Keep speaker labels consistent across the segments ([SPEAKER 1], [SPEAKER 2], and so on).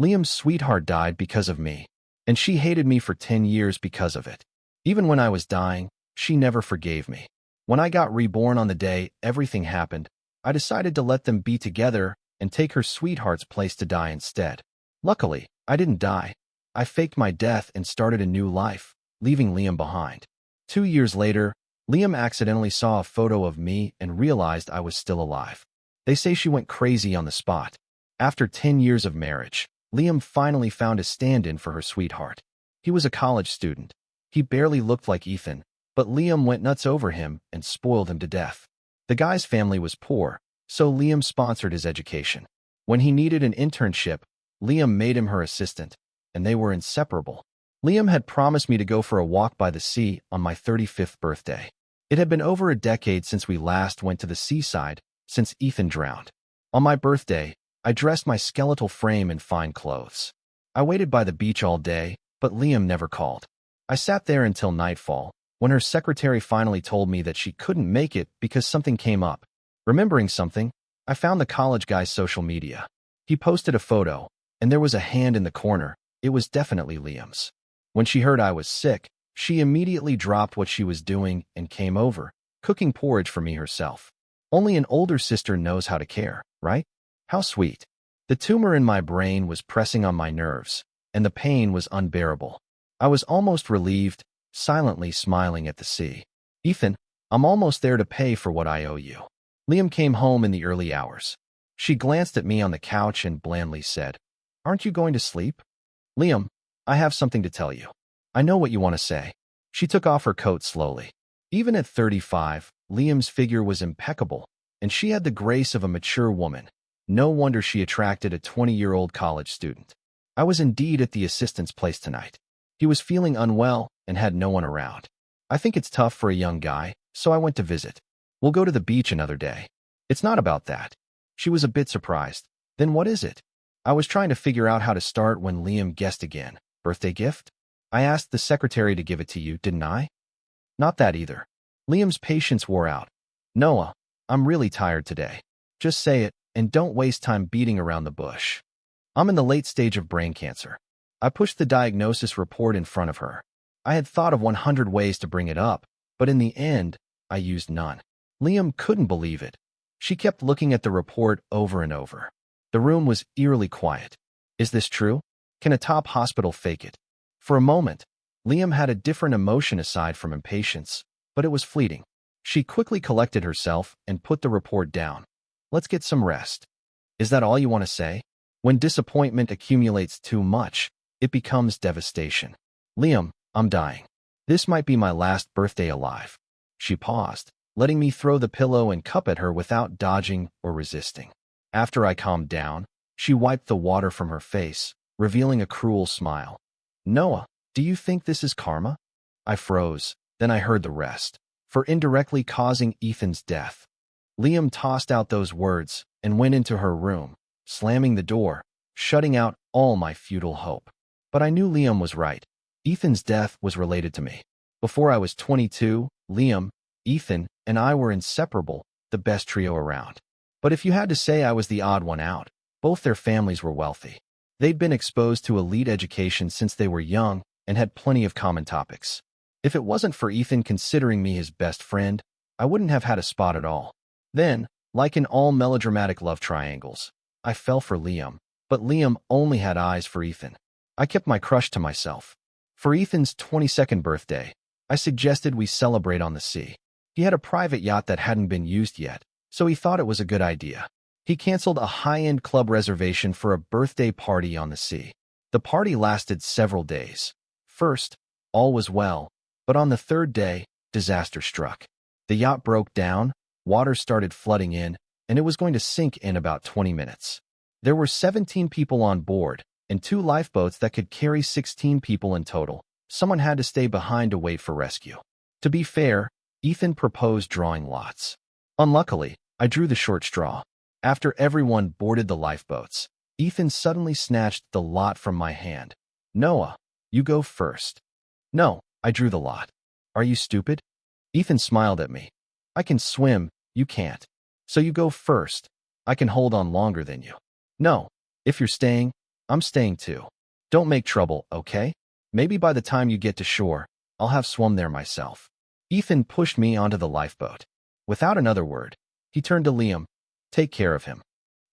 [SPEAKER 1] Liam's sweetheart died because of me, and she hated me for 10 years because of it. Even when I was dying, she never forgave me. When I got reborn on the day everything happened, I decided to let them be together and take her sweetheart's place to die instead. Luckily, I didn't die. I faked my death and started a new life, leaving Liam behind. 2 years later, Liam accidentally saw a photo of me and realized I was still alive. They say she went crazy on the spot. After 10 years of marriage, Liam finally found a stand-in for her sweetheart. He was a college student. He barely looked like Ethan, but Liam went nuts over him and spoiled him to death. The guy's family was poor, so Liam sponsored his education. When he needed an internship, Liam made him her assistant, and they were inseparable. Liam had promised me to go for a walk by the sea on my 35th birthday. It had been over a decade since we last went to the seaside, since Ethan drowned. On my birthday, I dressed my skeletal frame in fine clothes. I waited by the beach all day, but Liam never called. I sat there until nightfall, when her secretary finally told me that she couldn't make it because something came up. Remembering something, I found the college guy's social media. He posted a photo, and there was a hand in the corner. It was definitely Liam's. When she heard I was sick, she immediately dropped what she was doing and came over, cooking porridge for me herself. Only an older sister knows how to care, right? How sweet. The tumor in my brain was pressing on my nerves, and the pain was unbearable. I was almost relieved, silently smiling at the sea. Ethan, I'm almost there to pay for what I owe you. Liam came home in the early hours. She glanced at me on the couch and blandly said, "Aren't you going to sleep?" "Liam, I have something to tell you." "I know what you want to say." She took off her coat slowly. Even at 35, Liam's figure was impeccable, and she had the grace of a mature woman. No wonder she attracted a 20-year-old college student. I was indeed at the assistant's place tonight. He was feeling unwell and had no one around. I think it's tough for a young guy, so I went to visit. We'll go to the beach another day. It's not about that. She was a bit surprised. Then what is it? I was trying to figure out how to start when Liam guessed again. Birthday gift? I asked the secretary to give it to you, didn't I? Not that either. Liam's patience wore out. Noah, I'm really tired today. Just say it, and don't waste time beating around the bush. I'm in the late stage of brain cancer. I pushed the diagnosis report in front of her. I had thought of 100 ways to bring it up, but in the end, I used none. Liam couldn't believe it. She kept looking at the report over and over. The room was eerily quiet. Is this true? Can a top hospital fake it? For a moment, Liam had a different emotion aside from impatience, but it was fleeting. She quickly collected herself and put the report down. Let's get some rest. Is that all you want to say? When disappointment accumulates too much, it becomes devastation. Liam, I'm dying. This might be my last birthday alive. She paused, letting me throw the pillow and cup at her without dodging or resisting. After I calmed down, she wiped the water from her face, revealing a cruel smile. Noah, do you think this is karma? I froze, then I heard the rest. For indirectly causing Ethan's death. Liam tossed out those words and went into her room, slamming the door, shutting out all my futile hope. But I knew Liam was right. Ethan's death was related to me. Before I was 22, Liam, Ethan, and I were inseparable, the best trio around. But if you had to say I was the odd one out, both their families were wealthy. They'd been exposed to elite education since they were young and had plenty of common topics. If it wasn't for Ethan considering me his best friend, I wouldn't have had a spot at all. Then, like in all melodramatic love triangles, I fell for Liam, but Liam only had eyes for Ethan. I kept my crush to myself. For Ethan's 22nd birthday, I suggested we celebrate on the sea. He had a private yacht that hadn't been used yet, so he thought it was a good idea. He canceled a high-end club reservation for a birthday party on the sea. The party lasted several days. First, all was well, but on the third day, disaster struck. The yacht broke down, water started flooding in, and it was going to sink in about 20 minutes. There were 17 people on board, and 2 lifeboats that could carry 16 people in total. Someone had to stay behind to wait for rescue. To be fair, Ethan proposed drawing lots. Unluckily, I drew the short straw. After everyone boarded the lifeboats, Ethan suddenly snatched the lot from my hand. Noah, you go first. No, I drew the lot. Are you stupid? Ethan smiled at me. I can swim, you can't. So you go first. I can hold on longer than you. No, if you're staying, I'm staying too. Don't make trouble, okay? Maybe by the time you get to shore, I'll have swum there myself. Ethan pushed me onto the lifeboat. Without another word, he turned to Liam. Take care of him.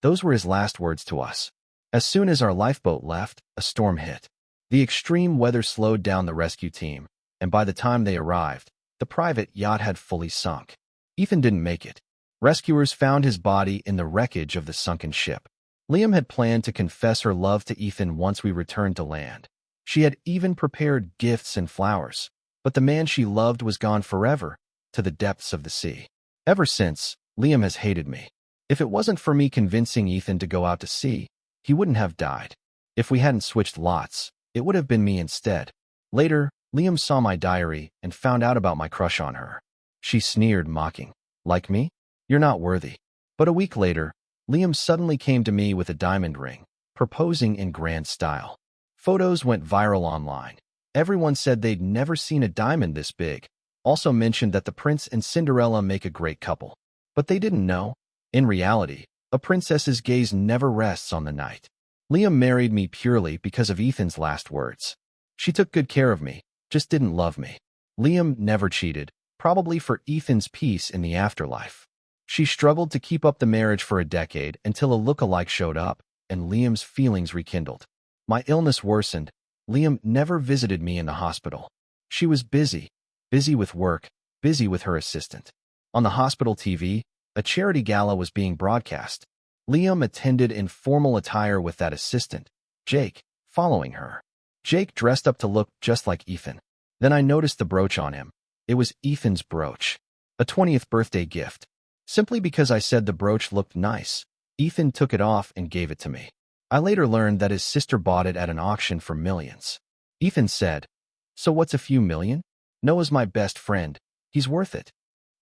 [SPEAKER 1] Those were his last words to us. As soon as our lifeboat left, a storm hit. The extreme weather slowed down the rescue team, and by the time they arrived, the private yacht had fully sunk. Ethan didn't make it. Rescuers found his body in the wreckage of the sunken ship. Liam had planned to confess her love to Ethan once we returned to land. She had even prepared gifts and flowers, but the man she loved was gone forever, to the depths of the sea. Ever since, Liam has hated me. If it wasn't for me convincing Ethan to go out to sea, he wouldn't have died. If we hadn't switched lots, it would have been me instead. Later, Liam saw my diary and found out about my crush on her. She sneered, mocking. Like me? You're not worthy. But a week later, Liam suddenly came to me with a diamond ring, proposing in grand style. Photos went viral online. Everyone said they'd never seen a diamond this big. Also mentioned that the prince and Cinderella make a great couple. But they didn't know. In reality, a princess's gaze never rests on the night. Liam married me purely because of Ethan's last words. She took good care of me, just didn't love me. Liam never cheated, probably for Ethan's peace in the afterlife. She struggled to keep up the marriage for a decade until a look-alike showed up, and Liam's feelings rekindled. My illness worsened. Liam never visited me in the hospital. She was busy with work, busy with her assistant. On the hospital TV, a charity gala was being broadcast. Liam attended in formal attire with that assistant, Jake, following her. Jake dressed up to look just like Ethan. Then I noticed the brooch on him. It was Ethan's brooch. A 20th birthday gift. Simply because I said the brooch looked nice, Ethan took it off and gave it to me. I later learned that his sister bought it at an auction for millions. Ethan said, "So what's a few million? Noah's my best friend. He's worth it."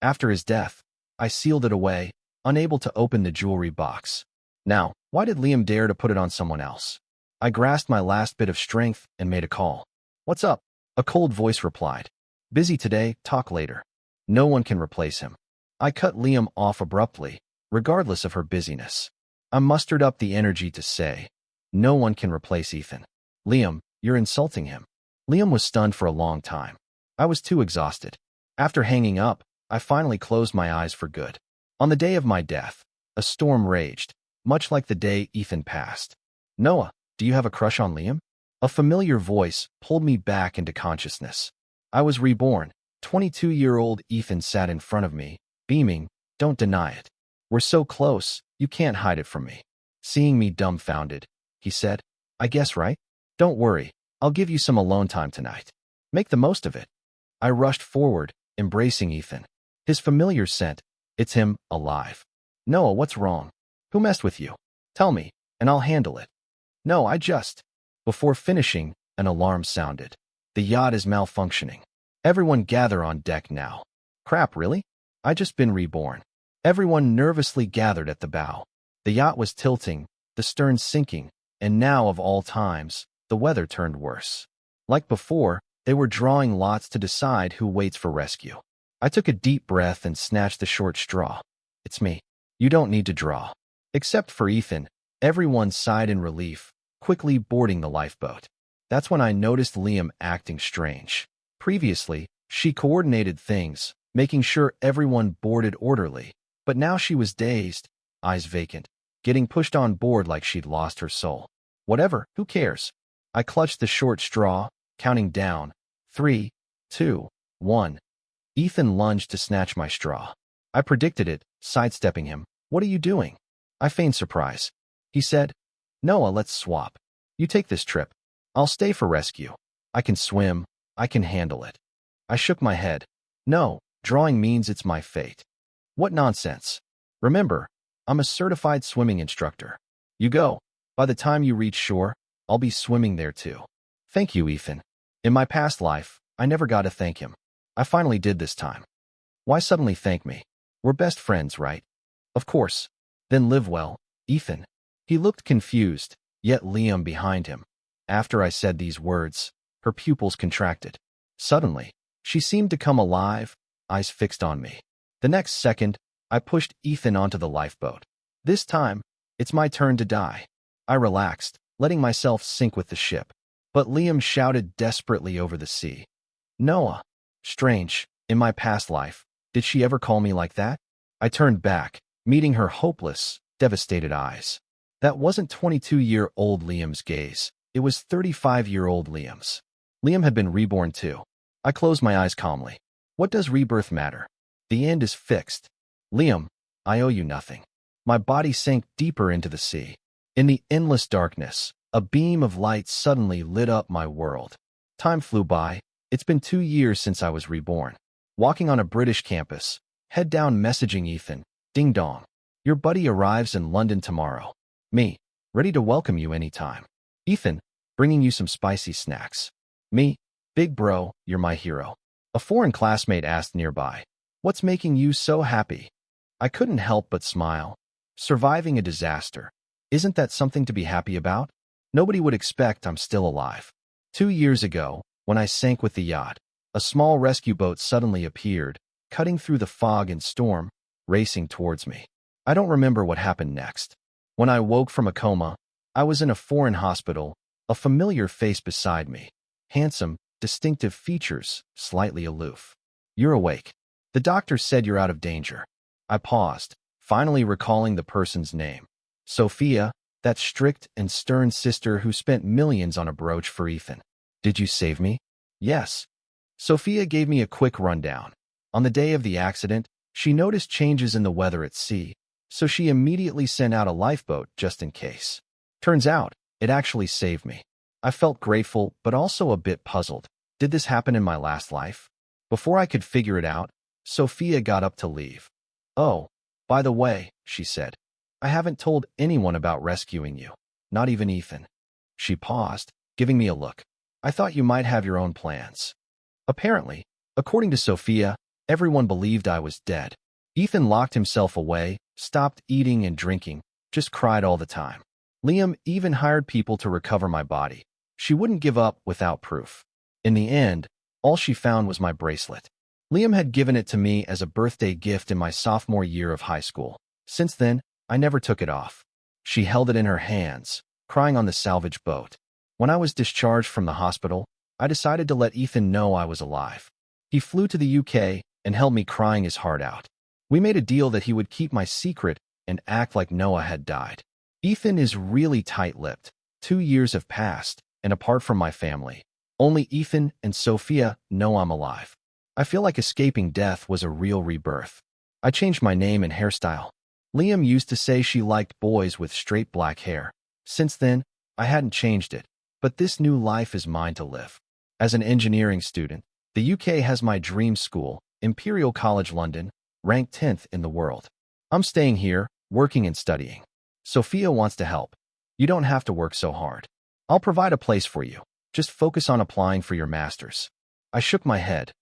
[SPEAKER 1] After his death, I sealed it away, unable to open the jewelry box. Now, why did Liam dare to put it on someone else? I grasped my last bit of strength and made a call. "What's up?" A cold voice replied. "Busy today, talk later." No one can replace him. I cut Liam off abruptly, regardless of her busyness. I mustered up the energy to say, "No one can replace Ethan." "Liam, you're insulting him." Liam was stunned for a long time. I was too exhausted. After hanging up, I finally closed my eyes for good. On the day of my death, a storm raged, much like the day Ethan passed. "Noah, do you have a crush on Liam?" A familiar voice pulled me back into consciousness. I was reborn. 22-year-old Ethan sat in front of me, beaming. "Don't deny it. We're so close, you can't hide it from me." Seeing me dumbfounded, he said, "I guess right? Don't worry, I'll give you some alone time tonight. Make the most of it." I rushed forward, embracing Ethan. His familiar scent. It's him, alive. "Noah, what's wrong? Who messed with you? Tell me, and I'll handle it." "No, I just..." Before finishing, an alarm sounded. "The yacht is malfunctioning. Everyone gather on deck now." "Crap, really? I just been reborn." Everyone nervously gathered at the bow. The yacht was tilting, the stern sinking, and now, of all times, the weather turned worse. Like before, they were drawing lots to decide who waits for rescue. I took a deep breath and snatched the short straw. "It's me. You don't need to draw." Except for Ethan, everyone sighed in relief, quickly boarding the lifeboat. That's when I noticed Liam acting strange. Previously, she coordinated things, making sure everyone boarded orderly, but now she was dazed, eyes vacant, getting pushed on board like she'd lost her soul. Whatever, who cares? I clutched the short straw, counting down. 3, 2, 1. Ethan lunged to snatch my straw. I predicted it, sidestepping him. "What are you doing?" I feigned surprise. He said, "Noah, let's swap. You take this trip. I'll stay for rescue. I can swim. I can handle it." I shook my head. "No, drawing means it's my fate." "What nonsense. Remember, I'm a certified swimming instructor. You go. By the time you reach shore, I'll be swimming there too." "Thank you, Ethan. In my past life, I never got to thank him. I finally did this time." "Why suddenly thank me? We're best friends, right?" "Of course. Then live well, Ethan." He looked confused, yet Liam behind him. After I said these words, her pupils contracted. Suddenly, she seemed to come alive, eyes fixed on me. The next second, I pushed Ethan onto the lifeboat. This time, it's my turn to die. I relaxed, letting myself sink with the ship. But Liam shouted desperately over the sea. Noah. Strange, in my past life, did she ever call me like that? I turned back, meeting her hopeless, devastated eyes. That wasn't 22-year-old Liam's gaze. It was 35-year-old Liam's. Liam had been reborn too. I closed my eyes calmly. What does rebirth matter? The end is fixed. Liam, I owe you nothing. My body sank deeper into the sea. In the endless darkness, a beam of light suddenly lit up my world. Time flew by. It's been 2 years since I was reborn. Walking on a British campus, head down messaging Ethan. Ding dong. Your buddy arrives in London tomorrow. Me, ready to welcome you anytime. Ethan, bringing you some spicy snacks. Me, big bro, you're my hero. A foreign classmate asked nearby. What's making you so happy? I couldn't help but smile. Surviving a disaster. Isn't that something to be happy about? Nobody would expect I'm still alive. 2 years ago, when I sank with the yacht, a small rescue boat suddenly appeared, cutting through the fog and storm, racing towards me. I don't remember what happened next. When I woke from a coma, I was in a foreign hospital, a familiar face beside me. Handsome, distinctive features, slightly aloof. You're awake. The doctor said you're out of danger. I paused, finally recalling the person's name. Sophia, that strict and stern sister who spent millions on a brooch for Ethan. Did you save me? Yes. Sophia gave me a quick rundown. On the day of the accident, she noticed changes in the weather at sea, so she immediately sent out a lifeboat just in case. Turns out, it actually saved me. I felt grateful, but also a bit puzzled. Did this happen in my last life? Before I could figure it out, Sophia got up to leave. Oh, by the way, she said, I haven't told anyone about rescuing you, not even Ethan. She paused, giving me a look. I thought you might have your own plans. Apparently, according to Sophia, everyone believed I was dead. Ethan locked himself away, stopped eating and drinking, just cried all the time. Liam even hired people to recover my body. She wouldn't give up without proof. In the end, all she found was my bracelet. Liam had given it to me as a birthday gift in my sophomore year of high school. Since then, I never took it off. She held it in her hands, crying on the salvage boat. When I was discharged from the hospital, I decided to let Ethan know I was alive. He flew to the UK and held me crying his heart out. We made a deal that he would keep my secret and act like Noah had died. Ethan is really tight-lipped. 2 years have passed, and apart from my family, only Ethan and Sophia know I'm alive. I feel like escaping death was a real rebirth. I changed my name and hairstyle. Liam used to say she liked boys with straight black hair. Since then, I hadn't changed it, but this new life is mine to live. As an engineering student, the UK has my dream school, Imperial College London, ranked 10th in the world. I'm staying here, working and studying. Sophia wants to help. You don't have to work so hard. I'll provide a place for you. Just focus on applying for your master's. I shook my head.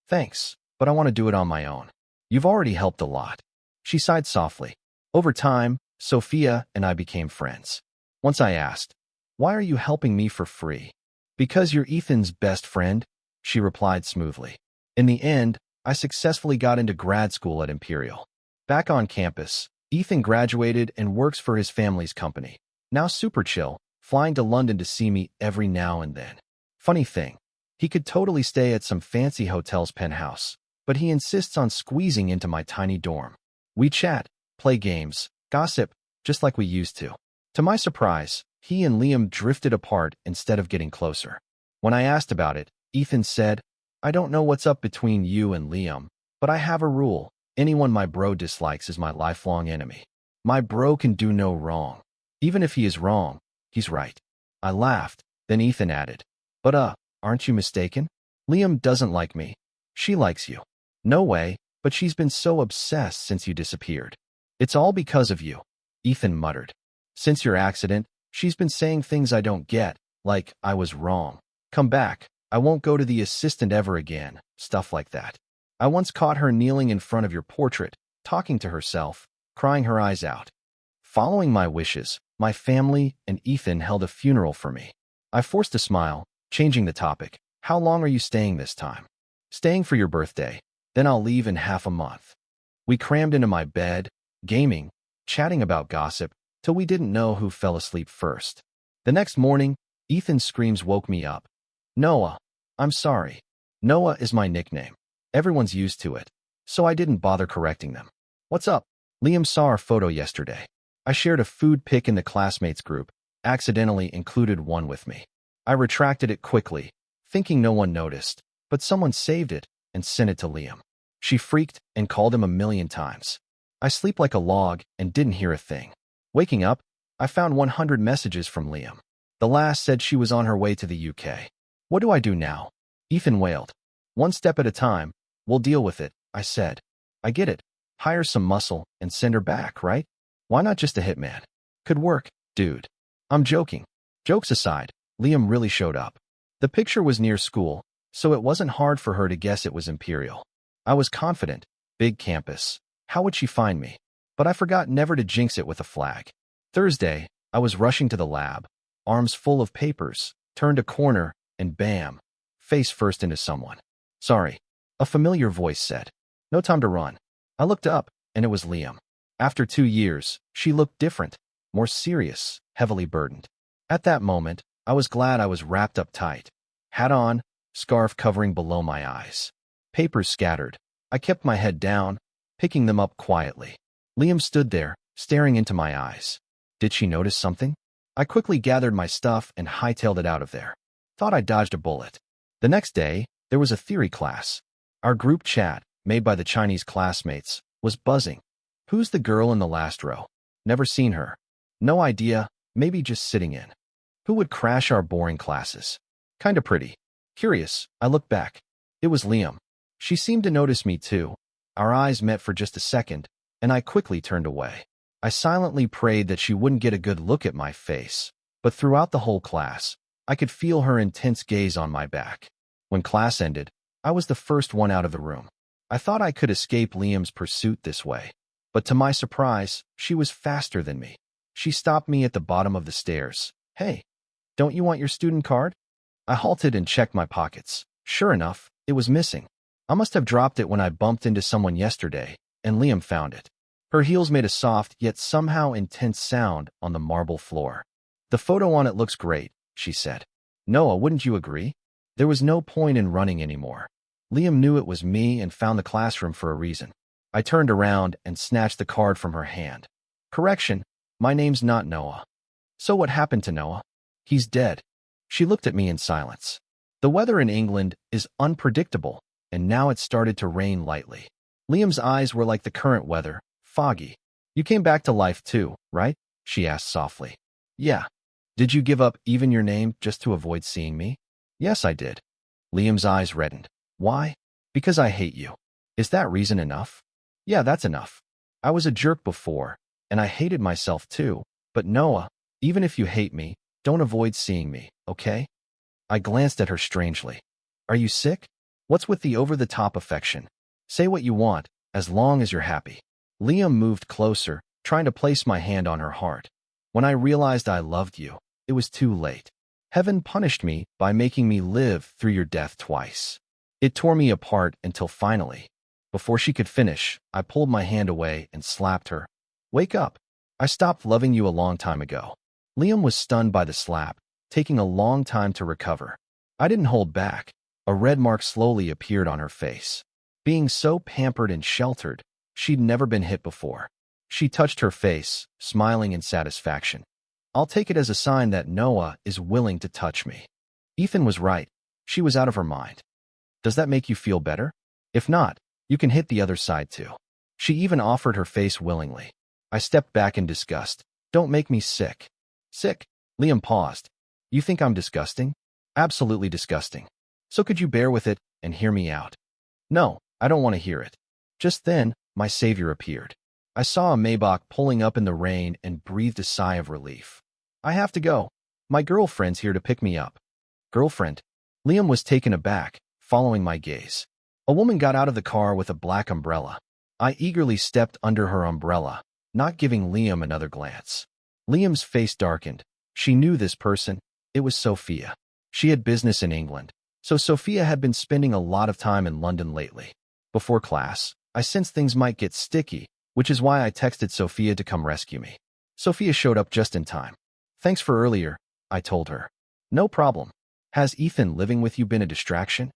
[SPEAKER 1] Thanks, but I want to do it on my own. You've already helped a lot. She sighed softly. Over time, Sophia and I became friends. Once I asked, why are you helping me for free? Because you're Ethan's best friend, she replied smoothly. In the end, I successfully got into grad school at Imperial. Back on campus, Ethan graduated and works for his family's company. Now super chill, flying to London to see me every now and then. Funny thing, he could totally stay at some fancy hotel's penthouse, but he insists on squeezing into my tiny dorm. We chat, play games, gossip, just like we used to. To my surprise, he and Liam drifted apart instead of getting closer. When I asked about it, Ethan said, I don't know what's up between you and Liam, but I have a rule. Anyone my bro dislikes is my lifelong enemy. My bro can do no wrong. Even if he is wrong, he's right. I laughed, then Ethan added, but aren't you mistaken? Liam doesn't like me. She likes you. No way, but she's been so obsessed since you disappeared. It's all because of you, Ethan muttered. Since your accident, she's been saying things I don't get, like, I was wrong. Come back. I won't go to the assistant ever again, stuff like that. I once caught her kneeling in front of your portrait, talking to herself, crying her eyes out. Following my wishes, my family and Ethan held a funeral for me. I forced a smile, changing the topic. How long are you staying this time? Staying for your birthday. Then I'll leave in half a month. We crammed into my bed, gaming, chatting about gossip, till we didn't know who fell asleep first. The next morning, Ethan's screams woke me up. Noah, I'm sorry. Noah is my nickname. Everyone's used to it, so I didn't bother correcting them. What's up? Liam saw our photo yesterday. I shared a food pic in the classmates group, accidentally included one with me. I retracted it quickly, thinking no one noticed, but someone saved it and sent it to Liam. She freaked and called him a million times. I sleep like a log and didn't hear a thing. Waking up, I found 100 messages from Liam. The last said she was on her way to the UK. What do I do now? Ethan wailed. One step at a time. We'll deal with it, I said. I get it. Hire some muscle and send her back, right? Why not just a hitman? Could work, dude. I'm joking. Jokes aside, Liam really showed up. The picture was near school, so it wasn't hard for her to guess it was Imperial. I was confident. Big campus. How would she find me? But I forgot never to jinx it with a flag. Thursday, I was rushing to the lab, arms full of papers, turned a corner, and bam, face first into someone. Sorry, a familiar voice said. No time to run. I looked up, and it was Liam. After 2 years, she looked different, more serious, heavily burdened. At that moment, I was glad I was wrapped up tight. Hat on, scarf covering below my eyes. Papers scattered. I kept my head down, picking them up quietly. Liam stood there, staring into my eyes. Did she notice something? I quickly gathered my stuff and hightailed it out of there. Thought I dodged a bullet. The next day, there was a theory class. Our group chat, made by the Chinese classmates, was buzzing. Who's the girl in the last row? Never seen her. No idea, maybe just sitting in. Who would crash our boring classes? Kinda pretty. Curious, I looked back. It was Liam. She seemed to notice me too. Our eyes met for just a second, and I quickly turned away. I silently prayed that she wouldn't get a good look at my face, but throughout the whole class, I could feel her intense gaze on my back. When class ended, I was the first one out of the room. I thought I could escape Liam's pursuit this way, but to my surprise, she was faster than me. She stopped me at the bottom of the stairs. Hey, don't you want your student card? I halted and checked my pockets. Sure enough, it was missing. I must have dropped it when I bumped into someone yesterday, and Liam found it. Her heels made a soft yet somehow intense sound on the marble floor. The photo on it looks great, she said. Noah, wouldn't you agree? There was no point in running anymore. Liam knew it was me and found the classroom for a reason. I turned around and snatched the card from her hand. Correction, my name's not Noah. So what happened to Noah? He's dead. She looked at me in silence. The weather in England is unpredictable, and now it started to rain lightly. Liam's eyes were like the current weather, foggy. You came back to life too, right? She asked softly. Yeah. Did you give up even your name just to avoid seeing me? Yes, I did. Liam's eyes reddened. Why? Because I hate you. Is that reason enough? Yeah, that's enough. I was a jerk before, and I hated myself too. But Noah, even if you hate me, don't avoid seeing me, okay? I glanced at her strangely. Are you sick? What's with the over-the-top affection? Say what you want, as long as you're happy. Liam moved closer, trying to place my hand on her heart. When I realized I loved you, it was too late. Heaven punished me by making me live through your death twice. It tore me apart until finally, before she could finish, I pulled my hand away and slapped her. Wake up. I stopped loving you a long time ago. Liam was stunned by the slap, taking a long time to recover. I didn't hold back. A red mark slowly appeared on her face. Being so pampered and sheltered, she'd never been hit before. She touched her face, smiling in satisfaction. I'll take it as a sign that Noah is willing to touch me. Ethan was right. She was out of her mind. Does that make you feel better? If not, you can hit the other side too. She even offered her face willingly. I stepped back in disgust. Don't make me sick. Sick? Liam paused. You think I'm disgusting? Absolutely disgusting. So could you bear with it and hear me out? No, I don't want to hear it. Just then, my savior appeared. I saw a Maybach pulling up in the rain and breathed a sigh of relief. I have to go. My girlfriend's here to pick me up. Girlfriend? Liam was taken aback, following my gaze. A woman got out of the car with a black umbrella. I eagerly stepped under her umbrella, not giving Liam another glance. Liam's face darkened. She knew this person. It was Sophia. She had business in England, so Sophia had been spending a lot of time in London lately. Before class, I sensed things might get sticky, which is why I texted Sophia to come rescue me. Sophia showed up just in time. Thanks for earlier. I told her. No problem. Has Ethan living with you been a distraction?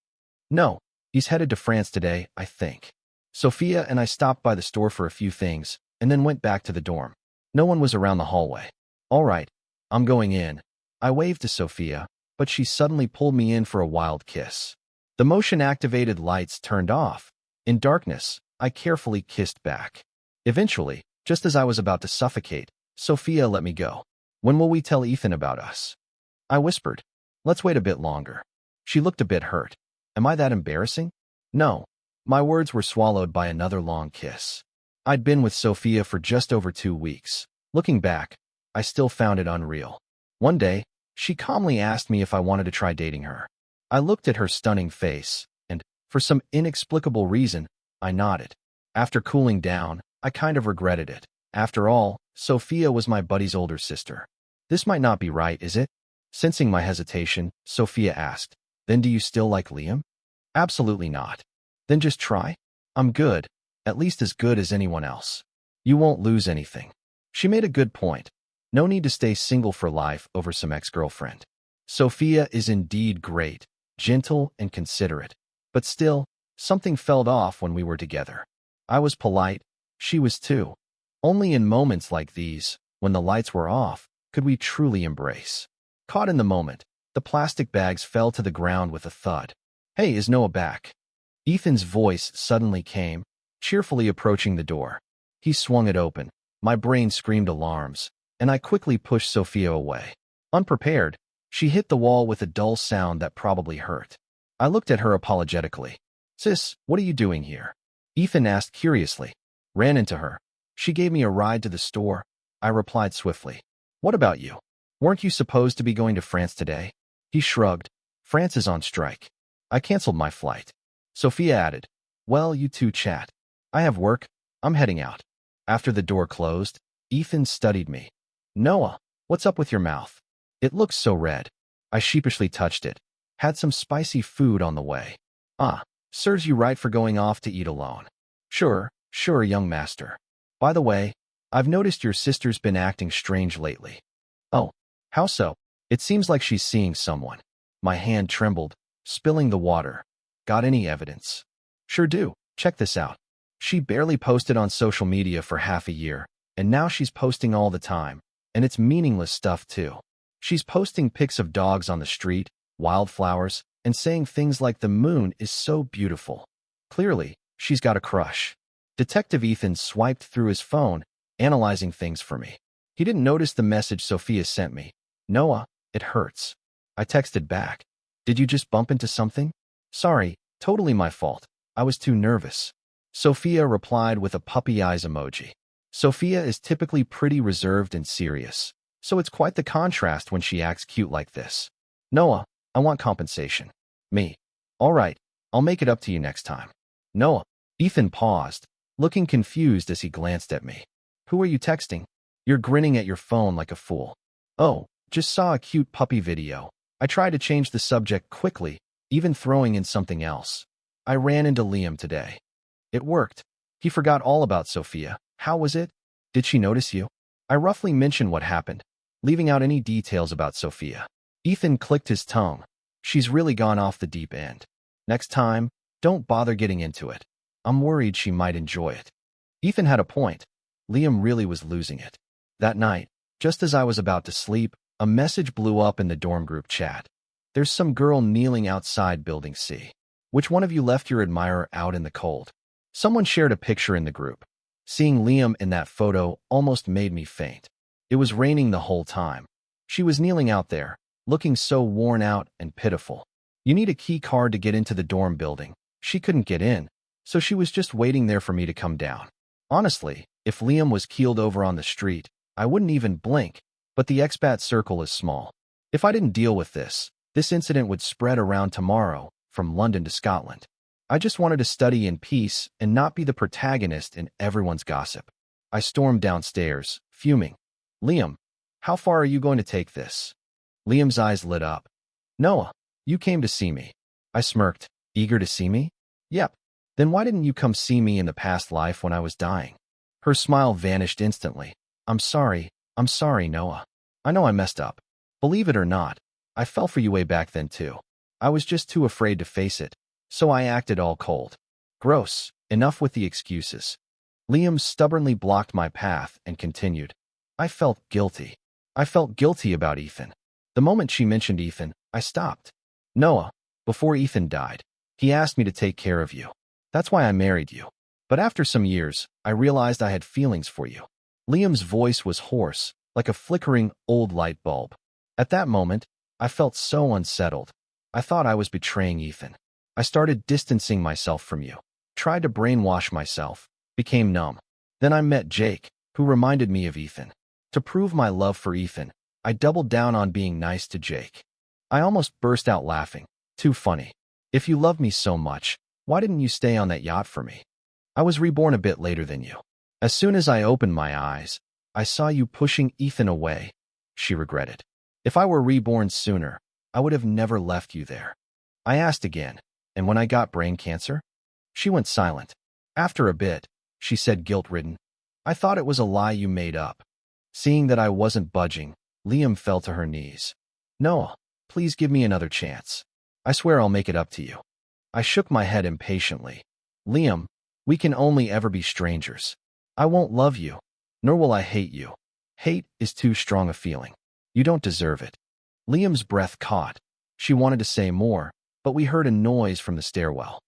[SPEAKER 1] No, he's headed to France today, I think. Sophia and I stopped by the store for a few things, and then went back to the dorm. No one was around the hallway. All right, I'm going in. I waved to Sophia, but she suddenly pulled me in for a wild kiss. The motion-activated lights turned off. In darkness, I carefully kissed back. Eventually, just as I was about to suffocate, Sophia let me go. When will we tell Ethan about us? I whispered. Let's wait a bit longer. She looked a bit hurt. Am I that embarrassing? No. My words were swallowed by another long kiss. I'd been with Sophia for just over 2 weeks. Looking back, I still found it unreal. One day, she calmly asked me if I wanted to try dating her. I looked at her stunning face, and, for some inexplicable reason, I nodded. After cooling down, I kind of regretted it. After all, Sophia was my buddy's older sister. This might not be right, is it? Sensing my hesitation, Sophia asked, Then do you still like Liam? Absolutely not. Then just try. I'm good, at least as good as anyone else. You won't lose anything. She made a good point. No need to stay single for life over some ex-girlfriend. Sophia is indeed great, gentle and considerate. But still, something felt off when we were together. I was polite, she was too. Only in moments like these, when the lights were off, could we truly embrace. Caught in the moment, the plastic bags fell to the ground with a thud. Hey, is Noah back? Ethan's voice suddenly came, cheerfully approaching the door. He swung it open. My brain screamed alarms, and I quickly pushed Sophia away. Unprepared, she hit the wall with a dull sound that probably hurt. I looked at her apologetically. Sis, what are you doing here? Ethan asked curiously. Ran into her. She gave me a ride to the store. I replied swiftly. What about you? Weren't you supposed to be going to France today? He shrugged. France is on strike. I canceled my flight. Sophia added, Well, you two chat. I have work. I'm heading out. After the door closed, Ethan studied me. Noah, what's up with your mouth? It looks so red. I sheepishly touched it. Had some spicy food on the way. Ah, serves you right for going off to eat alone. Sure, young master. By the way, I've noticed your sister's been acting strange lately. Oh, how so? It seems like she's seeing someone. My hand trembled, spilling the water. Got any evidence? Sure do. Check this out. She barely posted on social media for half a year, and now she's posting all the time, and it's meaningless stuff too. She's posting pics of dogs on the street, wildflowers, and saying things like the moon is so beautiful. Clearly, she's got a crush. Detective Ethan swiped through his phone, analyzing things for me. He didn't notice the message Sophia sent me. Noah, it hurts. I texted back. Did you just bump into something? Sorry, totally my fault. I was too nervous. Sophia replied with a puppy eyes emoji. Sophia is typically pretty reserved and serious, so it's quite the contrast when she acts cute like this. Noah, I want compensation. Me. All right, I'll make it up to you next time. Noah. Ethan paused, looking confused as he glanced at me. Who are you texting? You're grinning at your phone like a fool. Oh, just saw a cute puppy video. I tried to change the subject quickly, even throwing in something else. I ran into Liam today. It worked. He forgot all about Sophia. How was it? Did she notice you? I roughly mentioned what happened, leaving out any details about Sophia. Ethan clicked his tongue. She's really gone off the deep end. Next time, don't bother getting into it. I'm worried she might enjoy it. Ethan had a point. Liam really was losing it. That night, just as I was about to sleep, a message blew up in the dorm group chat. There's some girl kneeling outside Building C. Which one of you left your admirer out in the cold? Someone shared a picture in the group. Seeing Liam in that photo almost made me faint. It was raining the whole time. She was kneeling out there, looking so worn out and pitiful. You need a key card to get into the dorm building. She couldn't get in, so she was just waiting there for me to come down. Honestly, if Liam was keeled over on the street, I wouldn't even blink, but the expat circle is small. If I didn't deal with this incident would spread around tomorrow, from London to Scotland. I just wanted to study in peace and not be the protagonist in everyone's gossip. I stormed downstairs, fuming. Liam, how far are you going to take this? Liam's eyes lit up. Noah, you came to see me. I smirked. Eager to see me? Yep. Then why didn't you come see me in the past life when I was dying? Her smile vanished instantly. I'm sorry, Noah. I know I messed up. Believe it or not, I fell for you way back then too. I was just too afraid to face it, so I acted all cold. Gross. Enough with the excuses. Liam stubbornly blocked my path and continued. I felt guilty. I felt guilty about Ethan. The moment she mentioned Ethan, I stopped. Noah, before Ethan died, he asked me to take care of you. That's why I married you. But after some years, I realized I had feelings for you. Liam's voice was hoarse, like a flickering old light bulb. At that moment, I felt so unsettled. I thought I was betraying Ethan. I started distancing myself from you, tried to brainwash myself, became numb. Then I met Jake, who reminded me of Ethan. To prove my love for Ethan, I doubled down on being nice to Jake. I almost burst out laughing. Too funny. If you love me so much, why didn't you stay on that yacht for me? I was reborn a bit later than you. As soon as I opened my eyes, I saw you pushing Ethan away. She regretted. If I were reborn sooner, I would have never left you there. I asked again, and when I got brain cancer? She went silent. After a bit, she said guilt-ridden, I thought it was a lie you made up. Seeing that I wasn't budging, Liam fell to her knees. Noah, please give me another chance. I swear I'll make it up to you. I shook my head impatiently. Liam, we can only ever be strangers. I won't love you, nor will I hate you. Hate is too strong a feeling. You don't deserve it. Liam's breath caught. She wanted to say more, but we heard a noise from the stairwell.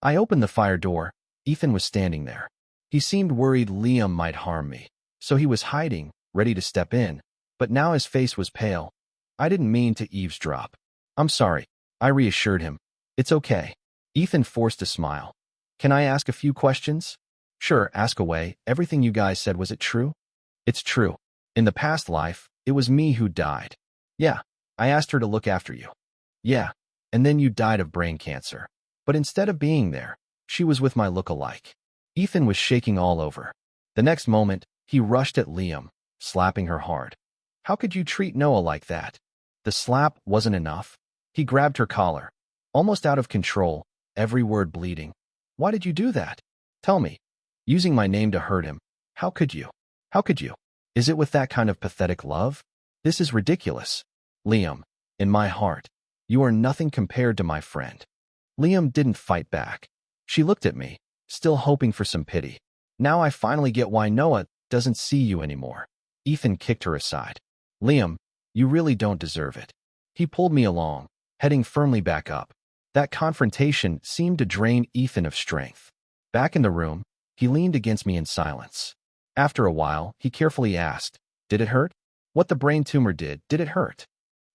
[SPEAKER 1] I opened the fire door. Ethan was standing there. He seemed worried Liam might harm me, so he was hiding, ready to step in, but now his face was pale. I didn't mean to eavesdrop. I'm sorry, I reassured him. It's okay. Ethan forced a smile. Can I ask a few questions? Sure, ask away. Everything you guys said, was it true? It's true. In the past life, it was me who died. Yeah, I asked her to look after you. Yeah, and then you died of brain cancer. But instead of being there, she was with my look-alike. Ethan was shaking all over. The next moment, he rushed at Liam, slapping her hard. How could you treat Noah like that? The slap wasn't enough. He grabbed her collar, almost out of control, every word bleeding. Why did you do that? Tell me. Using my name to hurt him. How could you? How could you? Is it with that kind of pathetic love? This is ridiculous. Liam, in my heart, you are nothing compared to my friend. Liam didn't fight back. She looked at me, still hoping for some pity. Now I finally get why Noah doesn't see you anymore. Ethan kicked her aside. Liam, you really don't deserve it. He pulled me along, heading firmly back up. That confrontation seemed to drain Ethan of strength. Back in the room, he leaned against me in silence. After a while, he carefully asked, Did it hurt? What the brain tumor did it hurt?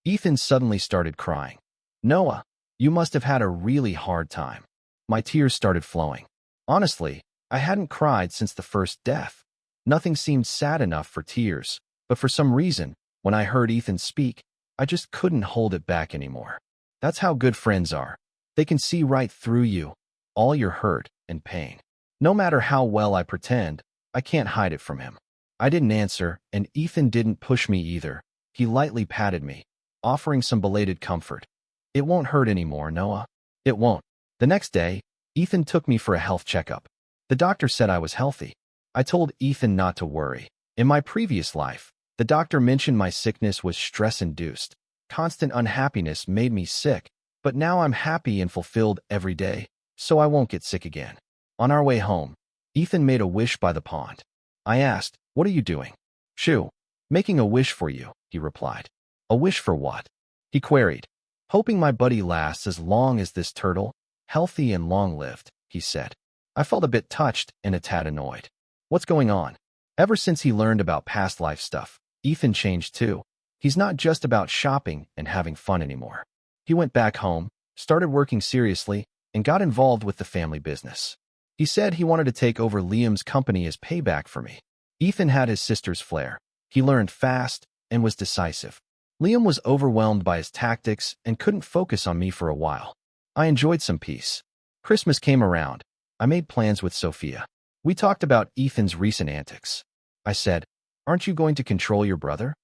[SPEAKER 1] Ethan suddenly started crying. Noah, you must have had a really hard time. My tears started flowing. Honestly, I hadn't cried since the first death. Nothing seemed sad enough for tears, but for some reason, when I heard Ethan speak, I just couldn't hold it back anymore. That's how good friends are. They can see right through you, all your hurt and pain. No matter how well I pretend, I can't hide it from him. I didn't answer, and Ethan didn't push me either. He lightly patted me, offering some belated comfort. It won't hurt anymore, Noah. It won't. The next day, Ethan took me for a health checkup. The doctor said I was healthy. I told Ethan not to worry. In my previous life, the doctor mentioned my sickness was stress-induced. Constant unhappiness made me sick, but now I'm happy and fulfilled every day, so I won't get sick again. On our way home, Ethan made a wish by the pond. I asked, What are you doing? Shoo, making a wish for you, he replied. A wish for what? He queried. Hoping my buddy lasts as long as this turtle, healthy and long-lived, he said. I felt a bit touched and a tad annoyed. What's going on? Ever since he learned about past life stuff, Ethan changed too. He's not just about shopping and having fun anymore. He went back home, started working seriously, and got involved with the family business. He said he wanted to take over Liam's company as payback for me. Ethan had his sister's flair. He learned fast and was decisive. Liam was overwhelmed by his tactics and couldn't focus on me for a while. I enjoyed some peace. Christmas came around. I made plans with Sophia. We talked about Ethan's recent antics. I said, Aren't you going to control your brother?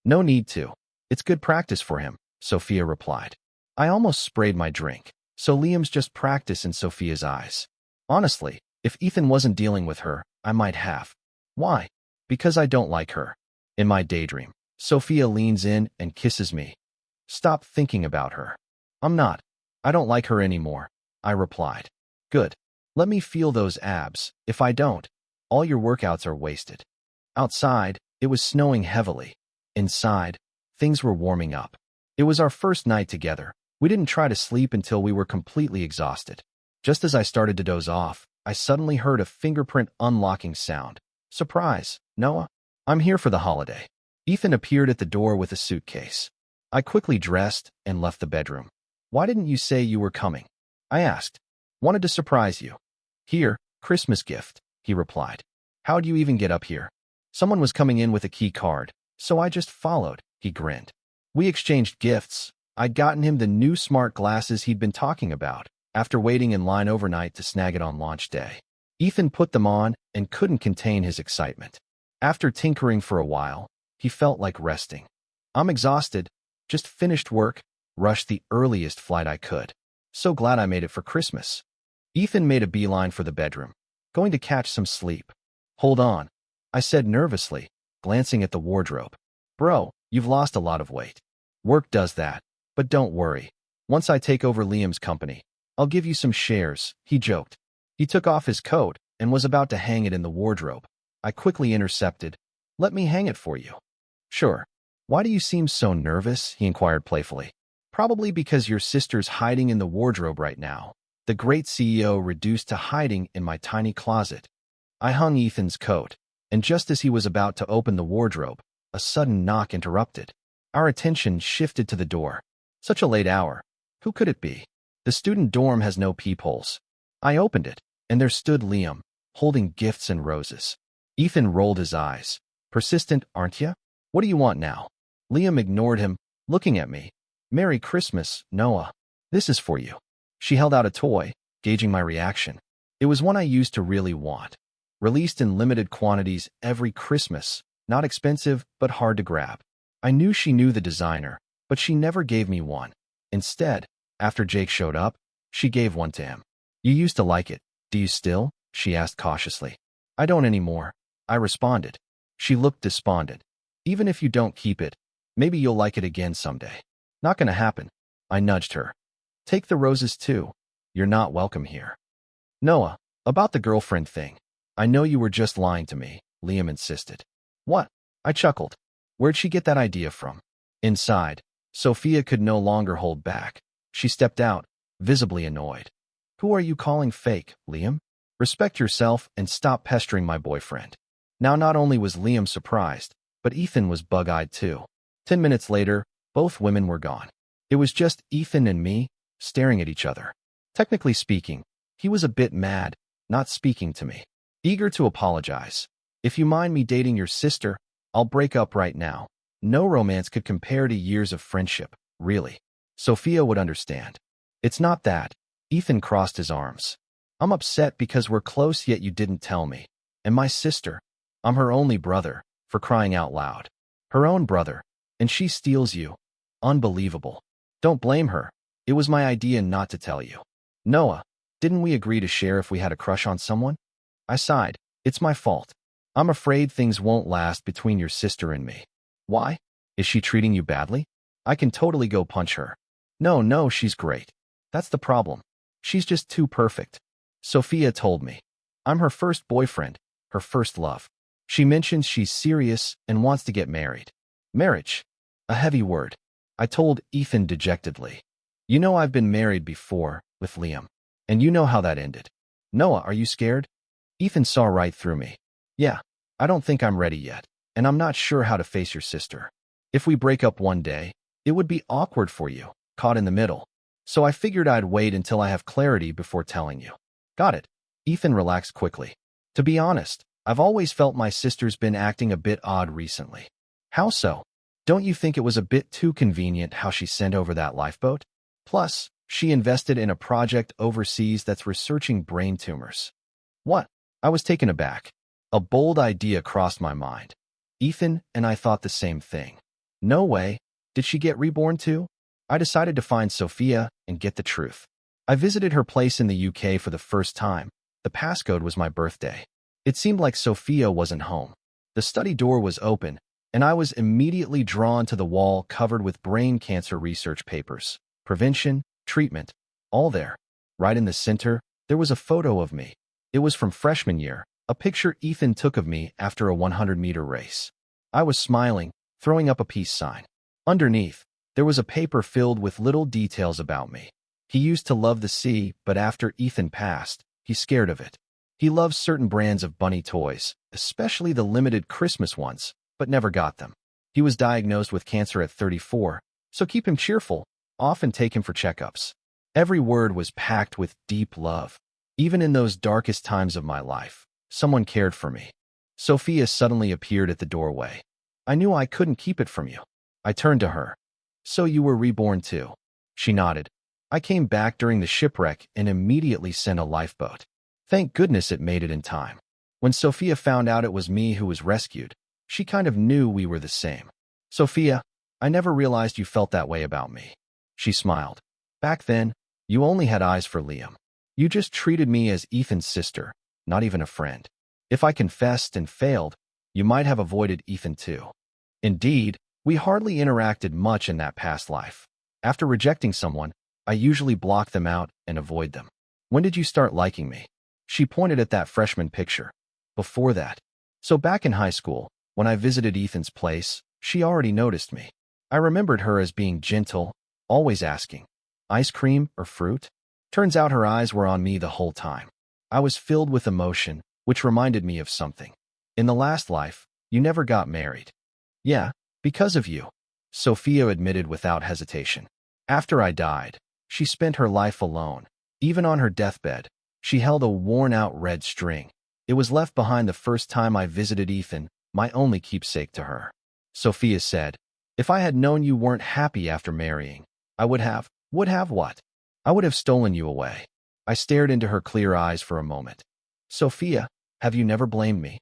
[SPEAKER 1] No need to. It's good practice for him, Sophia replied. I almost sprayed my drink, so Liam's just practice in Sophia's eyes. Honestly, if Ethan wasn't dealing with her, I might have. Why? Because I don't like her. In my daydream, Sophia leans in and kisses me. Stop thinking about her. I'm not. I don't like her anymore, I replied. Good. Let me feel those abs. If I don't, all your workouts are wasted. Outside, it was snowing heavily. Inside, things were warming up. It was our first night together. We didn't try to sleep until we were completely exhausted. Just as I started to doze off, I suddenly heard a fingerprint unlocking sound. Surprise, Noah. I'm here for the holiday. Ethan appeared at the door with a suitcase. I quickly dressed and left the bedroom. Why didn't you say you were coming? I asked. Wanted to surprise you. Here, Christmas gift, he replied. How'd you even get up here? Someone was coming in with a key card, so I just followed, he grinned. We exchanged gifts. I'd gotten him the new smart glasses he'd been talking about, after waiting in line overnight to snag it on launch day. Ethan put them on and couldn't contain his excitement. After tinkering for a while, he felt like resting. I'm exhausted, just finished work, rushed the earliest flight I could. So glad I made it for Christmas. Ethan made a beeline for the bedroom, going to catch some sleep. Hold on, I said nervously, glancing at the wardrobe. Bro, you've lost a lot of weight. Work does that, but don't worry. Once I take over Liam's company, I'll give you some shares, he joked. He took off his coat and was about to hang it in the wardrobe. I quickly intercepted. Let me hang it for you. Sure. Why do you seem so nervous? He inquired playfully. Probably because your sister's hiding in the wardrobe right now. The great CEO reduced to hiding in my tiny closet. I hung Ethan's coat, and just as he was about to open the wardrobe, a sudden knock interrupted. Our attention shifted to the door. Such a late hour. Who could it be? The student dorm has no peepholes. I opened it, and there stood Liam, holding gifts and roses. Ethan rolled his eyes. Persistent, aren't you? What do you want now? Liam ignored him, looking at me. Merry Christmas, Noah. This is for you. She held out a toy, gauging my reaction. It was one I used to really want. Released in limited quantities every Christmas. Not expensive, but hard to grab. I knew she knew the designer, but she never gave me one. Instead, after Jake showed up, she gave one to him. You used to like it. Do you still? She asked cautiously. I don't anymore, I responded. She looked despondent. Even if you don't keep it, maybe you'll like it again someday. Not gonna happen. I nudged her. Take the roses too. You're not welcome here. Noah, about the girlfriend thing. I know you were just lying to me, Liam insisted. What? I chuckled. Where'd she get that idea from? Inside, Sophia could no longer hold back. She stepped out, visibly annoyed. Who are you calling fake, Liam? Respect yourself and stop pestering my boyfriend. Now not only was Liam surprised, but Ethan was bug-eyed too. 10 minutes later, both women were gone. It was just Ethan and me, staring at each other. Technically speaking, he was a bit mad, not speaking to me. Eager to apologize. If you mind me dating your sister, I'll break up right now. No romance could compare to years of friendship, really. Sophia would understand. It's not that. Ethan crossed his arms. I'm upset because we're close yet you didn't tell me. And my sister, I'm her only brother, for crying out loud. Her own brother, and she steals you. Unbelievable. Don't blame her. It was my idea not to tell you. Noah, didn't we agree to share if we had a crush on someone? I sighed. It's my fault. I'm afraid things won't last between your sister and me. Why? Is she treating you badly? I can totally go punch her. No, she's great. That's the problem. She's just too perfect. Sophia told me. I'm her first boyfriend, her first love. She mentions she's serious and wants to get married. Marriage. A heavy word. I told Ethan dejectedly. You know I've been married before, with Liam. And you know how that ended. Noah, are you scared? Ethan saw right through me. Yeah, I don't think I'm ready yet, and I'm not sure how to face your sister. If we break up one day, it would be awkward for you, caught in the middle. So I figured I'd wait until I have clarity before telling you. Got it. Ethan relaxed quickly. To be honest, I've always felt my sister's been acting a bit odd recently. How so? Don't you think it was a bit too convenient how she sent over that lifeboat? Plus, she invested in a project overseas that's researching brain tumors. What? I was taken aback. A bold idea crossed my mind. Ethan and I thought the same thing. No way. Did she get reborn too? I decided to find Sophia and get the truth. I visited her place in the UK for the first time. The passcode was my birthday. It seemed like Sophia wasn't home. The study door was open, and I was immediately drawn to the wall covered with brain cancer research papers. Prevention, treatment, all there. Right in the center, there was a photo of me. It was from freshman year, a picture Ethan took of me after a 100-meter race. I was smiling, throwing up a peace sign. Underneath, there was a paper filled with little details about me. He used to love the sea, but after Ethan passed, he's scared of it. He loves certain brands of bunny toys, especially the limited Christmas ones, but never got them. He was diagnosed with cancer at 34, so keep him cheerful, often take him for checkups. Every word was packed with deep love. Even in those darkest times of my life, someone cared for me. Sophia suddenly appeared at the doorway. I knew I couldn't keep it from you. I turned to her. So you were reborn too? She nodded. I came back during the shipwreck and immediately sent a lifeboat. Thank goodness it made it in time. When Sophia found out it was me who was rescued, she kind of knew we were the same. Sophia, I never realized you felt that way about me. She smiled. Back then, you only had eyes for Liam. You just treated me as Ethan's sister, not even a friend. If I confessed and failed, you might have avoided Ethan too. Indeed, we hardly interacted much in that past life. After rejecting someone, I usually block them out and avoid them. When did you start liking me? She pointed at that freshman picture. Before that. So back in high school, when I visited Ethan's place, she already noticed me. I remembered her as being gentle, always asking, ice cream or fruit? Turns out her eyes were on me the whole time. I was filled with emotion, which reminded me of something. In the last life, you never got married. Yeah, because of you, Sophia admitted without hesitation. After I died, she spent her life alone. Even on her deathbed, she held a worn-out red string. It was left behind the first time I visited Ethan, my only keepsake to her. Sophia said, if I had known you weren't happy after marrying, I would have what? I would have stolen you away. I stared into her clear eyes for a moment. Sophia, have you never blamed me?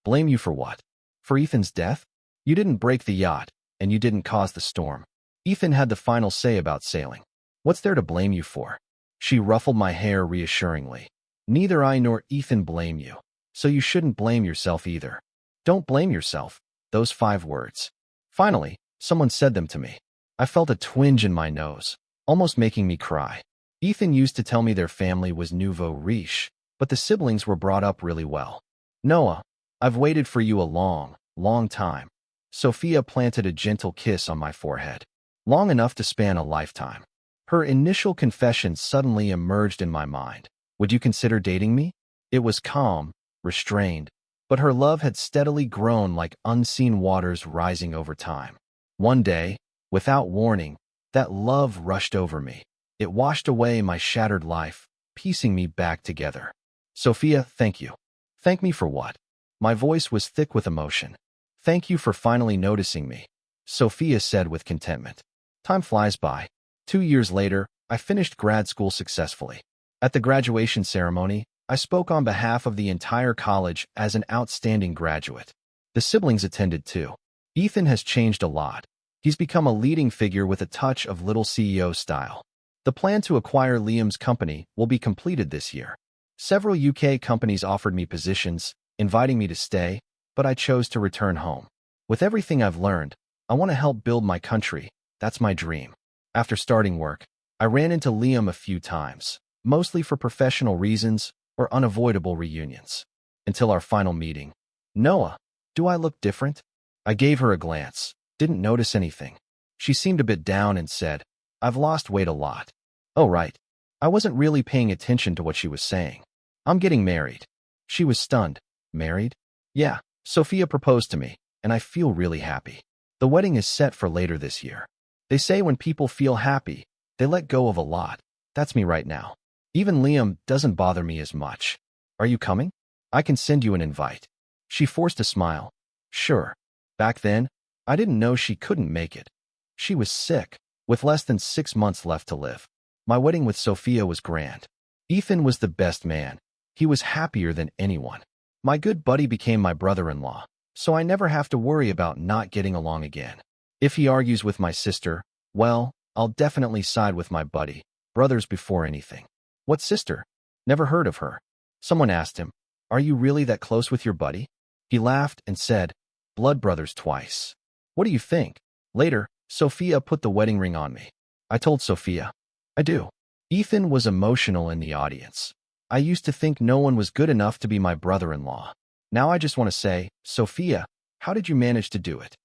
[SPEAKER 1] Blame you for what? For Ethan's death? You didn't break the yacht, and you didn't cause the storm. Ethan had the final say about sailing. What's there to blame you for? She ruffled my hair reassuringly. Neither I nor Ethan blame you, so you shouldn't blame yourself either. Don't blame yourself, those 5 words. Finally, someone said them to me. I felt a twinge in my nose, almost making me cry. Ethan used to tell me their family was nouveau riche, but the siblings were brought up really well. Noah, I've waited for you a long, long time. Sophia planted a gentle kiss on my forehead, long enough to span a lifetime. Her initial confession suddenly emerged in my mind. Would you consider dating me? It was calm, restrained, but her love had steadily grown like unseen waters rising over time. One day, without warning, that love rushed over me. It washed away my shattered life, piecing me back together. Sophia, thank you. Thank me for what? My voice was thick with emotion. Thank you for finally noticing me, Sophia said with contentment. Time flies by. 2 years later, I finished grad school successfully. At the graduation ceremony, I spoke on behalf of the entire college as an outstanding graduate. The siblings attended too. Ethan has changed a lot. He's become a leading figure with a touch of little CEO style. The plan to acquire Liam's company will be completed this year. Several UK companies offered me positions, inviting me to stay, but I chose to return home. With everything I've learned, I want to help build my country. That's my dream. After starting work, I ran into Liam a few times, mostly for professional reasons or unavoidable reunions. Until our final meeting. Noah, do I look different? I gave her a glance, didn't notice anything. She seemed a bit down and said, I've lost weight a lot. Oh, right. I wasn't really paying attention to what she was saying. I'm getting married. She was stunned. Married? Yeah, Sophia proposed to me, and I feel really happy. The wedding is set for later this year. They say when people feel happy, they let go of a lot. That's me right now. Even Liam doesn't bother me as much. Are you coming? I can send you an invite. She forced a smile. Sure. Back then, I didn't know she couldn't make it. She was sick, with less than 6 months left to live. My wedding with Sophia was grand. Ethan was the best man. He was happier than anyone. My good buddy became my brother-in-law, so I never have to worry about not getting along again. If he argues with my sister, well, I'll definitely side with my buddy. Brothers before anything. What sister? Never heard of her. Someone asked him, Are you really that close with your buddy? He laughed and said, blood brothers twice. What do you think? Later, Sophia put the wedding ring on me. I told Sophia, I do. Ethan was emotional in the audience. I used to think no one was good enough to be my brother-in-law. Now I just want to say, Sophia, how did you manage to do it?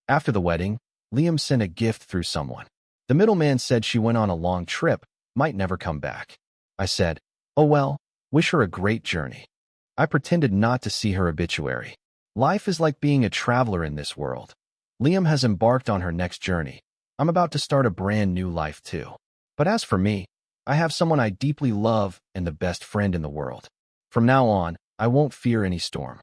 [SPEAKER 1] After the wedding, Liam sent a gift through someone. The middleman said she went on a long trip, might never come back. I said, oh well, wish her a great journey. I pretended not to see her obituary. Life is like being a traveler in this world. Liam has embarked on her next journey. I'm about to start a brand new life too. But as for me, I have someone I deeply love and the best friend in the world. From now on, I won't fear any storm.